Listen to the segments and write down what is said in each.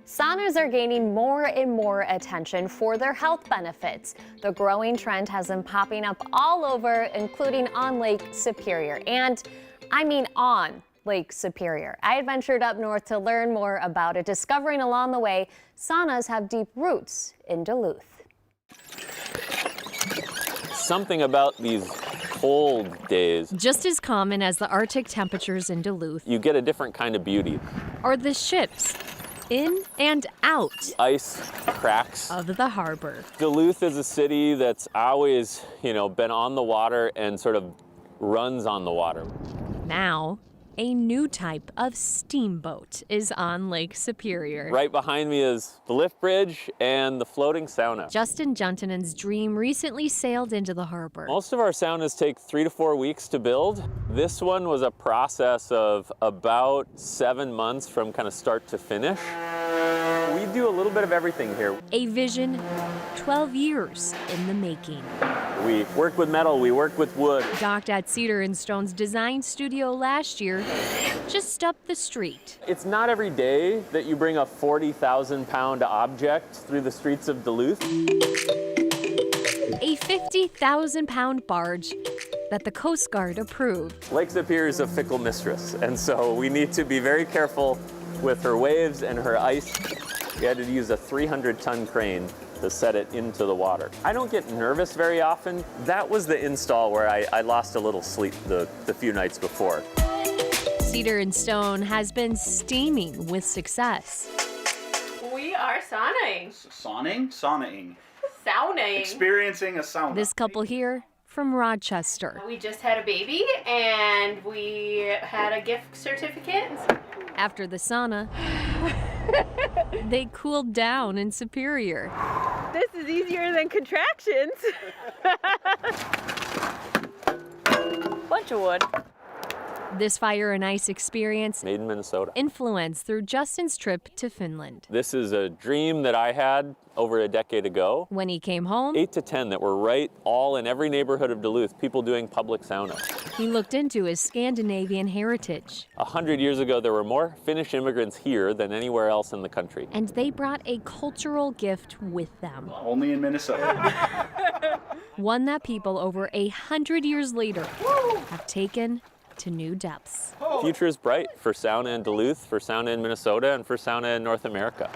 Saunas are gaining more and more attention for their health benefits. The growing trend has them popping up all over, including on Lake Superior. And I mean on Lake Superior. I adventured up north to learn more about it, discovering along the way saunas have deep roots in Duluth. Something about these cold days. Just as common as the Arctic temperatures in Duluth You get a different kind of beauty. are the ships in and out Ice cracks. of the harbor. Duluth is a city that's always, been on the water and sort of runs on the water. Now, a new type of steamboat is on Lake Superior. Right behind me is the lift bridge and the floating sauna. Justin Juntinen's dream recently sailed into the harbor. Most of our saunas take 3 to 4 weeks to build. This one was a process of about 7 months from kind of start to finish. We do a little bit of everything here. A vision 12 years in the making. We work with metal, we work with wood. Docked at Cedar and Stone's design studio last year, just up the street. It's not every day that you bring a 40,000-pound object through the streets of Duluth. A 50,000-pound barge that the Coast Guard approved. Lake Superior is a fickle mistress, and so we need to be very careful with her waves and her ice. We had to use a 300-ton crane to set it into the water. I don't get nervous very often. That was the install where I lost a little sleep the few nights before. Cedar and Stone has been steaming with success. We are sauning. Sauning? Sauning. Experiencing a sauna. This couple here from Rochester. We just had a baby and we had a gift certificate. After the sauna, they cooled down in Superior. This is easier than contractions. Bunch of wood. This fire and ice experience Made in Minnesota. influenced through Justin's trip to Finland. This is a dream that I had over a decade ago. When he came home, 8 to 10 that were right all in every neighborhood of Duluth, people doing public saunas. he looked into his Scandinavian heritage. 100 years ago, there were more Finnish immigrants here than anywhere else in the country. And they brought a cultural gift with them. Only in Minnesota. One that people over 100 years later have taken to new depths. The future is bright for sauna in Duluth, for sauna in Minnesota, and for sauna in North America.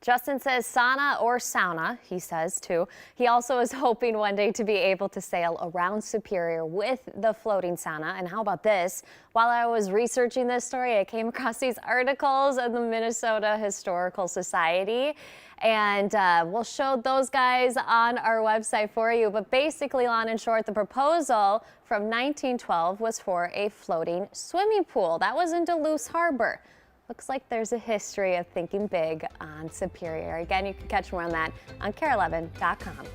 Justin says sauna or sauna, he says too. He also is hoping one day to be able to sail around Superior with the floating sauna. And how about this? While I was researching this story, I came across these articles of the Minnesota Historical Society. And we'll show those guys on our website for you. But basically, long and short, the proposal from 1912 was for a floating swimming pool. That was in Duluth Harbor. Looks like there's a history of thinking big on Superior. Again, you can catch more on that on KARE11.com.